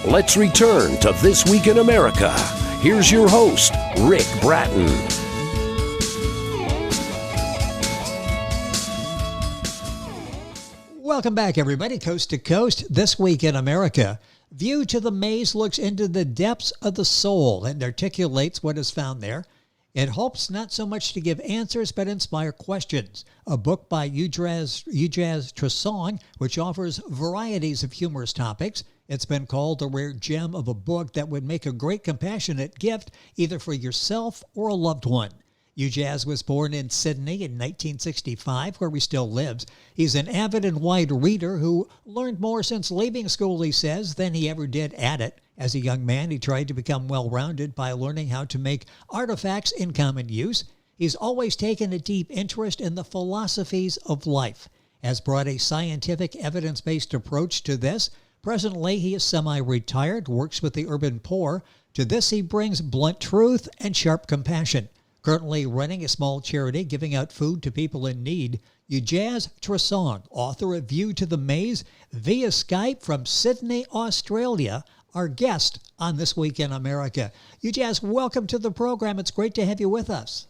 Let's return to This Week in America. Here's your host, Rick Bratton. Welcome back, everybody, coast to coast. This Week in America. View to the Maze looks into the depths of the soul and articulates what is found there. It hopes not so much to give answers, but inspire questions. A book by Ujaz Tresong, which offers varieties of humorous topics. It's been called a rare gem of a book that would make a great compassionate gift, either for yourself or a loved one. Ujaz was born in Sydney in 1965, where he still lives. He's an avid and wide reader who learned more since leaving school, he says, than he ever did at it. As a young man, he tried to become well-rounded by learning how to make artifacts in common use. He's always taken a deep interest in the philosophies of life, has brought a scientific, evidence-based approach to this. Presently, he is semi-retired, works with the urban poor. To this, he brings blunt truth and sharp compassion. Currently running a small charity giving out food to people in need. Ujaz Tresong, author of View to the Maze, via Skype from Sydney, Australia, our guest on This Week in America. Ujaz, welcome to the program. It's great to have you with us.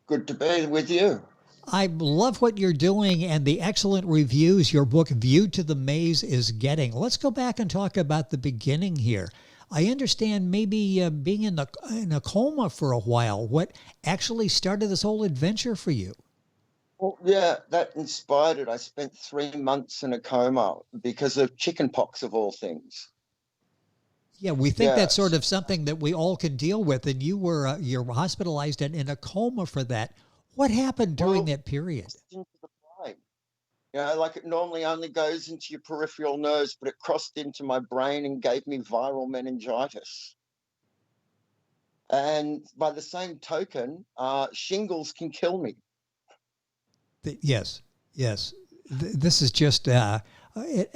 Good to be with you. I love what you're doing and the excellent reviews your book View to the Maze is getting. Let's go back and talk about the beginning here. I understand maybe being in a coma for a while. What actually started this whole adventure for you? Well, yeah, that inspired it. I spent 3 months in a coma because of chickenpox, of all things. Yeah, we think that's sort of something that we all can deal with, and you're hospitalized and in a coma for that. What happened during that period? Into the brain. You know, like it normally only goes into your peripheral nerves, but it crossed into my brain and gave me viral meningitis. And by the same token, shingles can kill me. Yes. This is just an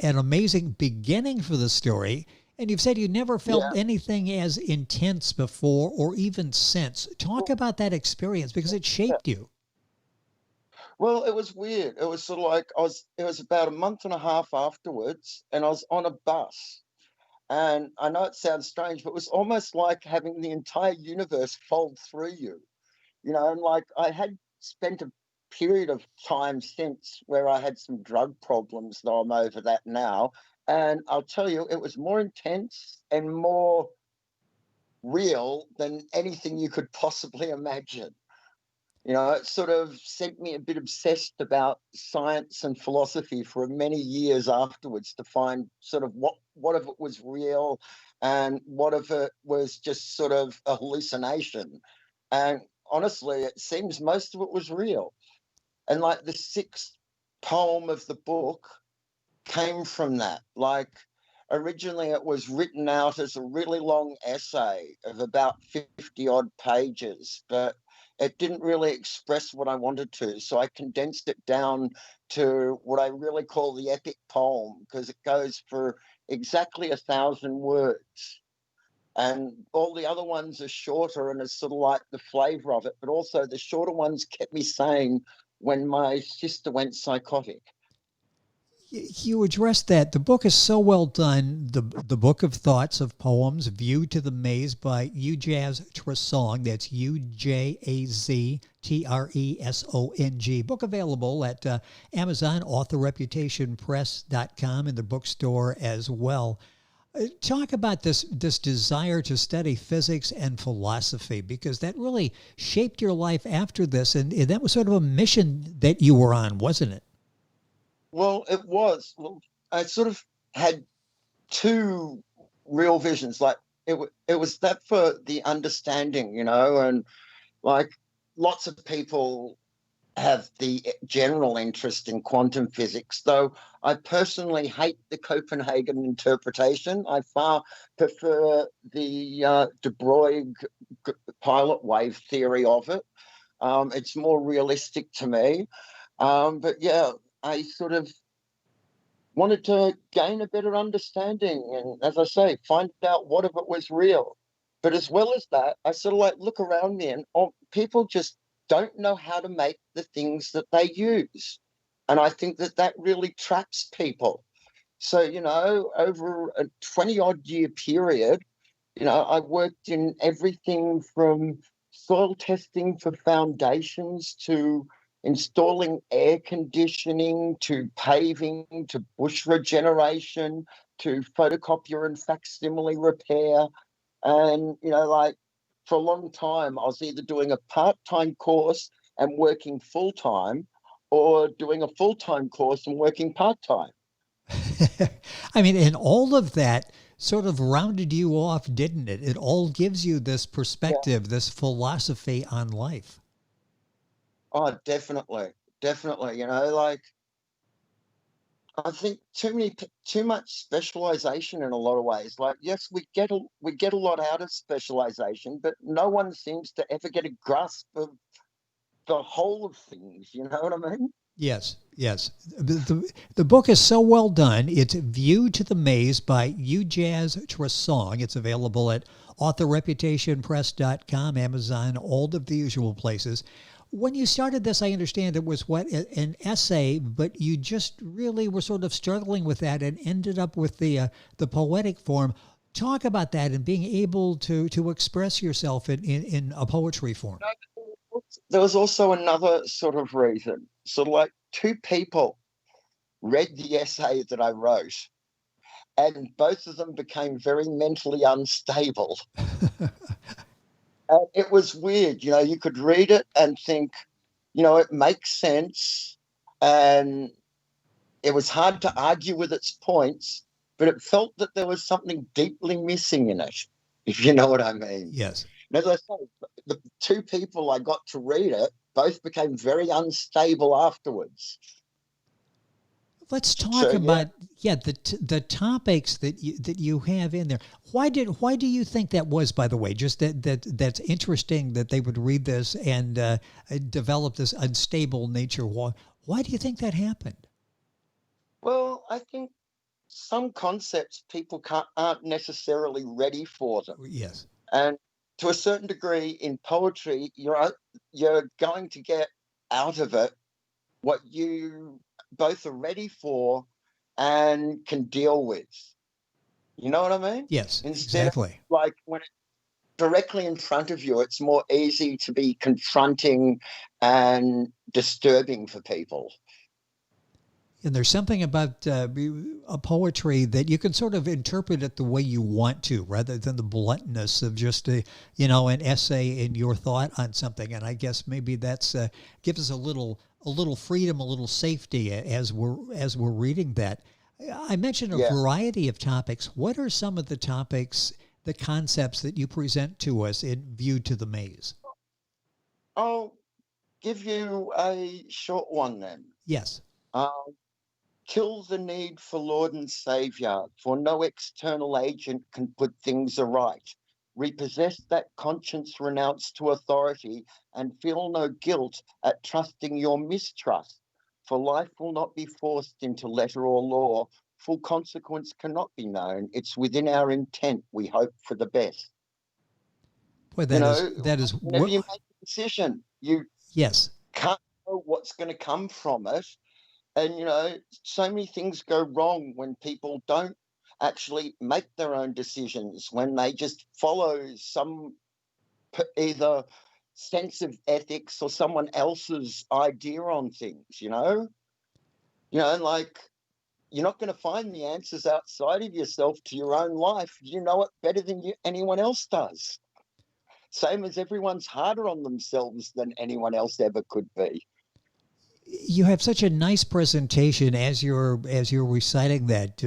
amazing beginning for the story. And you've said you never felt anything as intense before or even since. Talk about that experience because it shaped you. Well, it was weird. It was sort of like it was about a month and a half afterwards, and I was on a bus. And I know it sounds strange, but it was almost like having the entire universe fold through you. You know, and like I had spent a period of time since where I had some drug problems, though I'm over that now. And I'll tell you, it was more intense and more real than anything you could possibly imagine. You know, it sort of sent me a bit obsessed about science and philosophy for many years afterwards to find sort of what of it was real and what of it was just sort of a hallucination. And honestly, it seems most of it was real. And like the sixth poem of the book came from that. Like originally it was written out as a really long essay of about 50 odd pages, but it didn't really express what I wanted to. So I condensed it down to what I really call the epic poem, because it goes for exactly 1,000 words. And all the other ones are shorter and it's sort of like the flavor of it. But also the shorter ones kept me sane when my sister went psychotic. You addressed that. The book is so well done. The Book of Thoughts of Poems, View to the Maze by Ujaz Tresong. That's UJAZTRESONG. Book available at Amazon, authorreputationpress.com, and the bookstore as well. Talk about this desire to study physics and philosophy, because that really shaped your life after this, and that was sort of a mission that you were on, wasn't it? Well, it was. Well, I sort of had two real visions. Like it was that for the understanding, you know, and like lots of people have the general interest in quantum physics, though I personally hate the Copenhagen interpretation. I far prefer the de Broglie pilot wave theory of it. It's more realistic to me. But yeah, I sort of wanted to gain a better understanding and, as I say, find out what of it was real. But as well as that, I sort of like look around me and people just don't know how to make the things that they use. And I think that really traps people. So, over a 20 odd year period, I worked in everything from soil testing for foundations to installing air conditioning to paving to bush regeneration to photocopier and facsimile repair. And, like for a long time, I was either doing a part-time course and working full-time or doing a full-time course and working part-time. I mean, and all of that sort of rounded you off, didn't it? It all gives you this Yeah. perspective, this philosophy on life. Oh, definitely. Definitely. Like I think too much specialization in a lot of ways. Like, yes, we get a lot out of specialization, but no one seems to ever get a grasp of the whole of things. You know what I mean? Yes, yes. The book is so well done. It's View to the Maze by Ujaz Tresong. It's available at authorreputationpress.com, Amazon, all of the usual places. When you started this, I understand it was an essay, but you just really were sort of struggling with that and ended up with the poetic form. Talk about that and being able to express yourself in a poetry form. There was also another sort of reason. So, like, two people read the essay that I wrote, and both of them became very mentally unstable. And it was weird. You could read it and think, it makes sense. And it was hard to argue with its points, but it felt that there was something deeply missing in it, if you know what I mean. Yes. And as I say, the two people I got to read it both became very unstable afterwards. Let's talk So yeah, about the topics that you have in there. Why do you think that was? By the way, just that's interesting that they would read this and develop this unstable nature. Why do you think that happened? well, I think some concepts people aren't necessarily ready for them, Yes. and to a certain degree, in poetry, you're going to get out of it what you both are ready for and can deal with. You know what I mean? Yes. Instead of Exactly. like when it's directly in front of you, it's more easy to be confronting and disturbing for people. And there's something about a poetry that you can sort of interpret it the way you want to, rather than the bluntness of just an essay in your thought on something. And I guess maybe that's gives us a little freedom, a little safety as we're reading that. I mentioned a Yeah. variety of topics. What are some of the topics, the concepts that you present to us in View to the Maze? I'll give you a short one then. Yes. Um, Kill the need for Lord and Saviour, for no external agent can put things aright. Repossess that conscience renounced to authority, and feel no guilt at trusting your mistrust. For life will not be forced into letter or law. Full consequence cannot be known. It's within our intent we hope for the best. Boy, You that know, is whenever you make a decision, you yes. can't know what's going to come from it. And, so many things go wrong when people don't actually make their own decisions, when they just follow some either sense of ethics or someone else's idea on things, and like you're not going to find the answers outside of yourself to your own life. You know it better than anyone else does. Same as everyone's harder on themselves than anyone else ever could be. You have such a nice presentation as you're reciting that.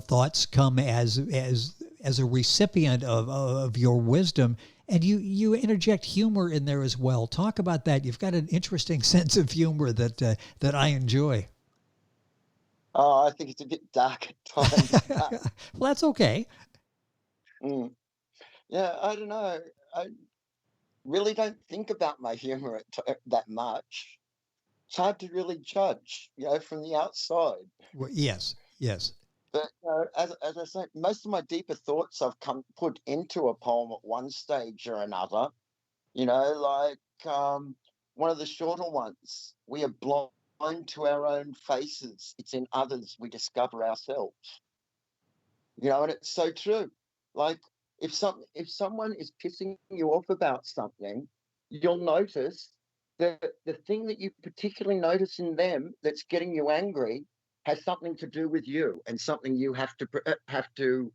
Thoughts come as a recipient of your wisdom, and you interject humor in there as well. Talk about that. You've got an interesting sense of humor that I enjoy. Oh, I think it's a bit dark at times. Well, that's okay. Mm. Yeah, I don't know. I really don't think about my humor that much. It's hard to really judge, from the outside. Well, yes, yes. But as I said, most of my deeper thoughts I've come put into a poem at one stage or another. Like one of the shorter ones. We are blind blind to our own faces. It's in others we discover ourselves. And it's so true. Like if someone is pissing you off about something, you'll notice that the thing that you particularly notice in them that's getting you angry has something to do with you and something you have to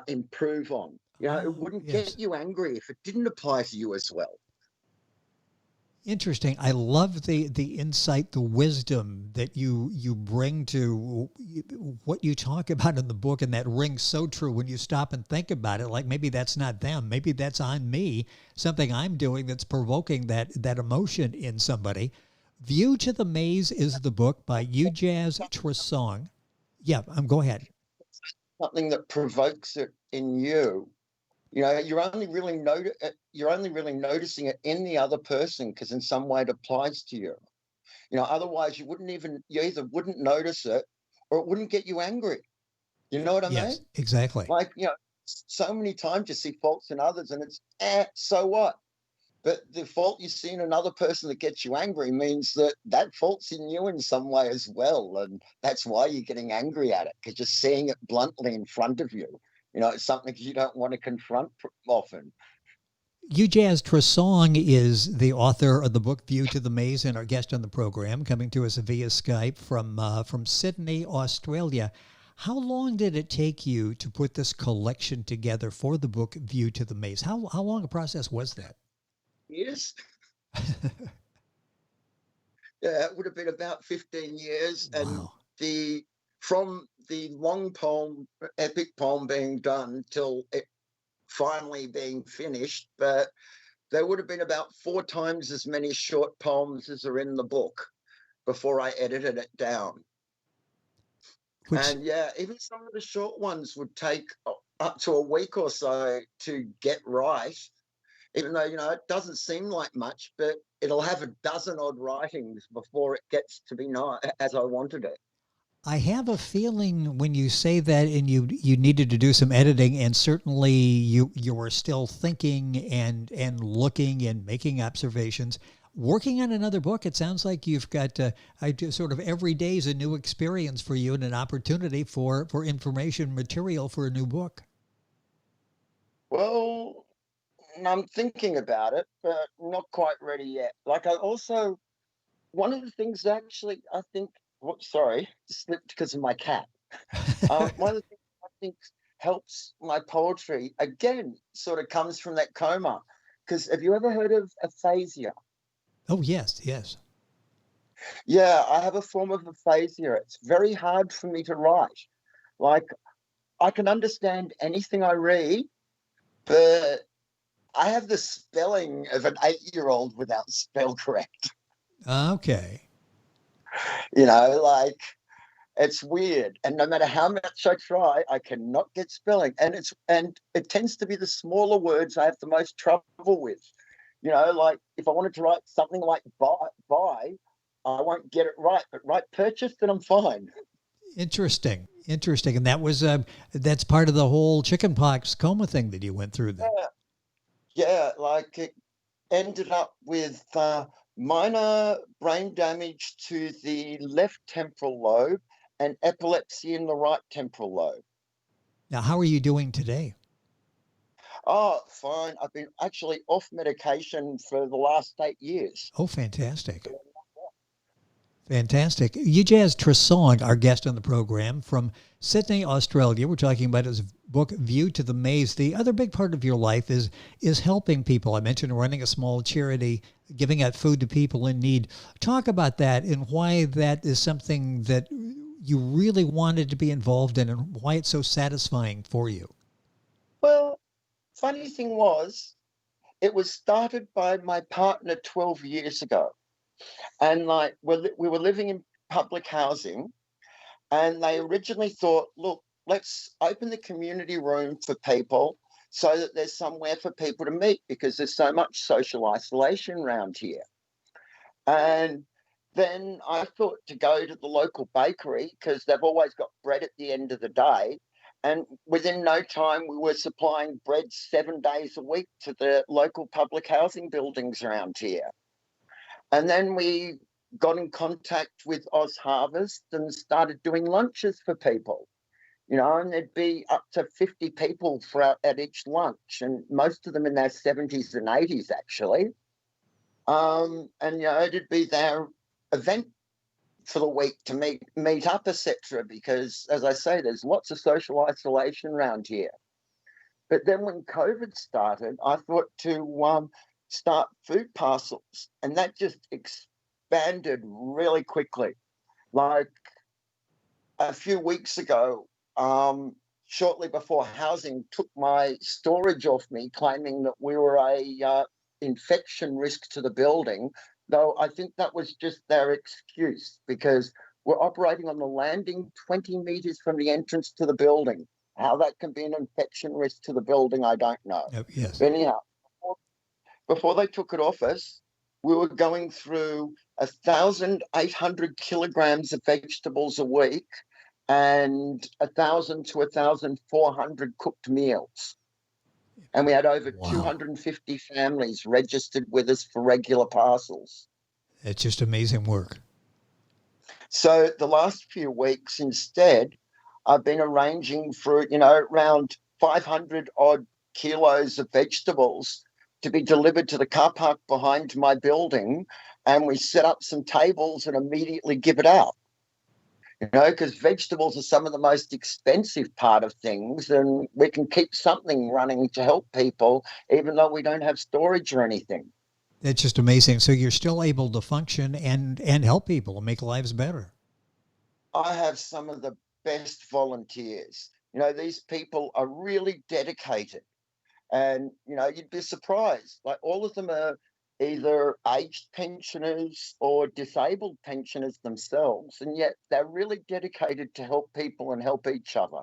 improve on. It Oh, wouldn't yes. get you angry if it didn't apply to you as well. Interesting. I love the insight, the wisdom that you bring to what you talk about in the book, and that rings so true when you stop and think about it. Like maybe that's not them, maybe that's on me, something I'm doing that's provoking that emotion in somebody. View to the Maze is the book by Ujaz Tresong. Yeah, go ahead. Something that provokes it in you. You're only really noticing it in the other person because in some way it applies to you. Otherwise you either wouldn't notice it or it wouldn't get you angry. You know what I mean? Yes, exactly. Like, so many times you see faults in others and it's so what? But the fault you see in another person that gets you angry means that fault's in you in some way as well. And that's why you're getting angry at it, because you're seeing it bluntly in front of you. It's something you don't want to confront often. Ujaz Tresong is the author of the book View to the Maze and our guest on the program, coming to us via Skype from Sydney, Australia. How long did it take you to put this collection together for the book View to the Maze? How long a process was that? Years? Yeah, it would have been about 15 years. And Wow. from the long poem, epic poem being done till it finally being finished, but there would have been about 4 times as many short poems as are in the book before I edited it down. Which And yeah, even some of the short ones would take up to a week or so to get right, even though, it doesn't seem like much, but it'll have a dozen odd writings before it gets to be as I wanted it. I have a feeling when you say that and you needed to do some editing, and certainly you were still thinking and looking and making observations, working on another book. It sounds like you've got sort of every day is a new experience for you and an opportunity for information material for a new book. Well, I'm thinking about it, but not quite ready yet. Like one of the things actually, I think, sorry, slipped because of my cat. One of the things I think helps my poetry, again, sort of comes from that coma. Because have you ever heard of aphasia? Oh yes, yes. Yeah, I have a form of aphasia. It's very hard for me to write. Like, I can understand anything I read, but I have the spelling of an 8-year-old without spell correct. Okay. Like it's weird. And no matter how much I try, I cannot get spelling. And it tends to be the smaller words I have the most trouble with. Like if I wanted to write something like buy, I won't get it right. But write purchase, then I'm fine. Interesting. And that's part of the whole chickenpox coma thing that you went through then. Yeah, like it ended up with minor brain damage to the left temporal lobe and epilepsy in the right temporal lobe. Now, how are you doing today? Oh, fine. I've been actually off medication for the last 8 years. Oh, fantastic. Fantastic. Ujaz Tresong, our guest on the program from Sydney, Australia. We're talking about his book, View to the Maze. The other big part of your life is helping people. I mentioned running a small charity, giving out food to people in need. Talk about that and why that is something that you really wanted to be involved in and why it's so satisfying for you. Well, funny thing was, it was started by my partner 12 years ago. And like we were living in public housing, and they originally thought, look, let's open the community room for people so that there's somewhere for people to meet because there's so much social isolation around here. And then I thought to go to the local bakery because they've always got bread at the end of the day. And within no time, we were supplying bread 7 days a week to the local public housing buildings around here. And then we got in contact with Oz Harvest and started doing lunches for people. And there'd be up to 50 people at each lunch, and most of them in their 70s and 80s, actually. And it'd be their event for the week to meet up, etc. Because, as I say, there's lots of social isolation around here. But then when COVID started, I thought to start food parcels, and that just expanded really quickly. Like a few weeks ago, shortly before housing took my storage off me, claiming that we were a infection risk to the building, though I think that was just their excuse because we're operating on the landing 20 meters from the entrance to the building. How that can be an infection risk to the building, I don't know. Yes. But anyhow, before they took it off us, we were going through 1,800 kilograms of vegetables a week and 1,000 to 1,400 cooked meals. And we had over 250 families registered with us for regular parcels. It's just amazing work. So the last few weeks, instead, I've been arranging for, around 500 odd kilos of vegetables to be delivered to the car park behind my building. And we set up some tables and immediately give it out. Because vegetables are some of the most expensive part of things, and we can keep something running to help people, even though we don't have storage or anything. That's just amazing. So you're still able to function and help people and make lives better. I have some of the best volunteers. These people are really dedicated, and you'd be surprised. Like all of them are either aged pensioners or disabled pensioners themselves, and yet they're really dedicated to help people and help each other.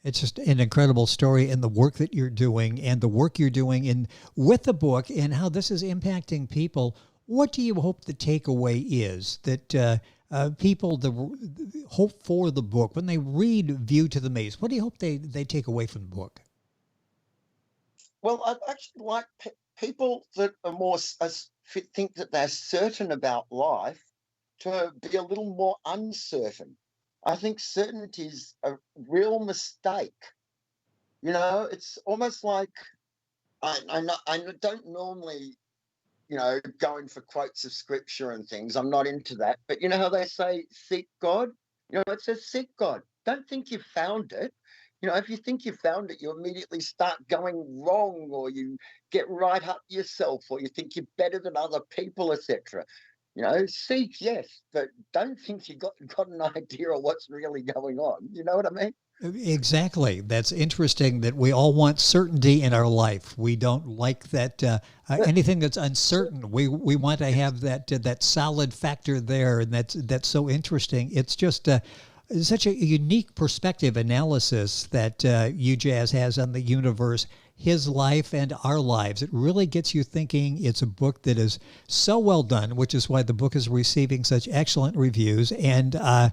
It's just an incredible story and the work that you're doing and the work you're doing with the book and how this is impacting people. What do you hope the takeaway is that people hope for the book when they read View to the Maze? What do you hope they take away from the book? Well, I'd actually like people that are more think that they're certain about life to be a little more uncertain. I think certainty is a real mistake. It's almost like I don't normally, go in for quotes of scripture and things. I'm not into that. But you know how they say, seek God? It says seek God. Don't think you found it. If you think you found it, you immediately start going wrong, or you get right up yourself, or you think you're better than other people, etc. Seek, yes, but don't think you got an idea of what's really going on. You know what I mean? Exactly. That's interesting that we all want certainty in our life. We don't like that anything that's uncertain. We want to have that solid factor there, and that's so interesting. It's just such a unique perspective analysis that Ujaz has on the universe, his life and our lives. It really gets you thinking. It's a book that is so well done, which is why the book is receiving such excellent reviews. And I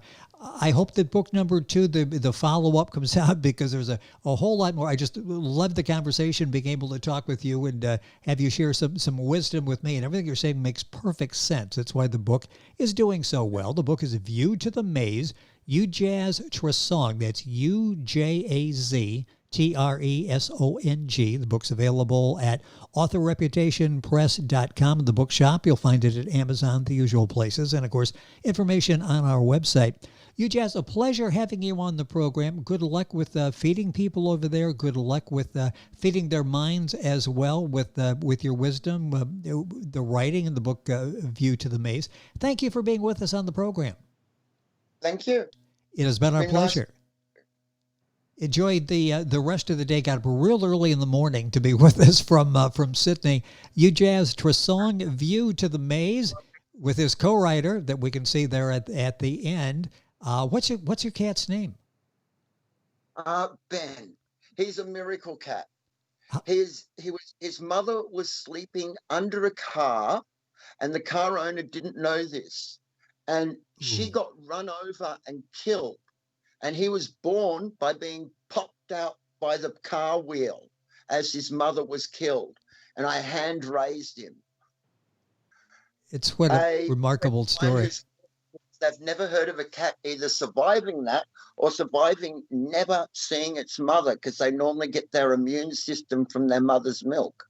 hope that book number 2, the follow-up comes out, because there's a whole lot more. I just love the conversation, being able to talk with you and have you share some wisdom with me. And everything you're saying makes perfect sense. That's why the book is doing so well. The book is View to the Maze, Ujaz Tresong. That's Ujaz Tresong. The book's available at authorreputationpress.com, the bookshop. You'll find it at Amazon, the usual places, and of course, information on our website. Ujaz, a pleasure having you on the program. Good luck with feeding people over there. Good luck with feeding their minds as well with your wisdom, the writing in the book View to the Maze. Thank you for being with us on the program. Thank you. It has been our pleasure. Nice. Enjoyed the rest of the day. Got up real early in the morning to be with us from Sydney. Ujaz Tresong, View to the Maze, with his co-writer that we can see there at the end. What's your cat's name? Ben. He's a miracle cat. His mother was sleeping under a car, and the car owner didn't know this, and she got run over and killed. And he was born by being popped out by the car wheel as his mother was killed. And I hand raised him. It's what a remarkable story. They've never heard of a cat either surviving that or surviving never seeing its mother, because they normally get their immune system from their mother's milk.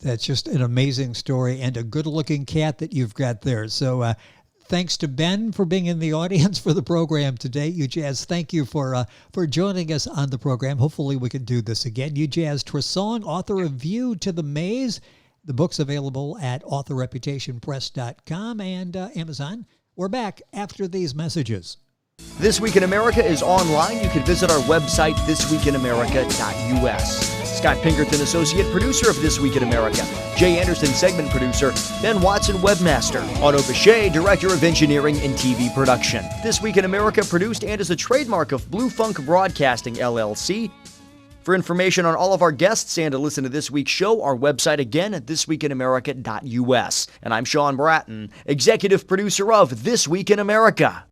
That's just an amazing story and a good-looking cat that you've got there. So thanks to Ben for being in the audience for the program today. Ujaz, thank you for joining us on the program. Hopefully we can do this again. Ujaz Tresong, author of View to the Maze. The book's available at authorreputationpress.com and Amazon. We're back after these messages. This Week in America is online. You can visit our website, thisweekinamerica.us. Scott Pinkerton, associate producer of This Week in America. Jay Anderson, segment producer. Ben Watson, webmaster. Otto Bechet, director of engineering and TV production. This Week in America produced and is a trademark of Blue Funk Broadcasting, LLC. For information on all of our guests and to listen to this week's show, our website again at thisweekinamerica.us. And I'm Sean Bratton, executive producer of This Week in America.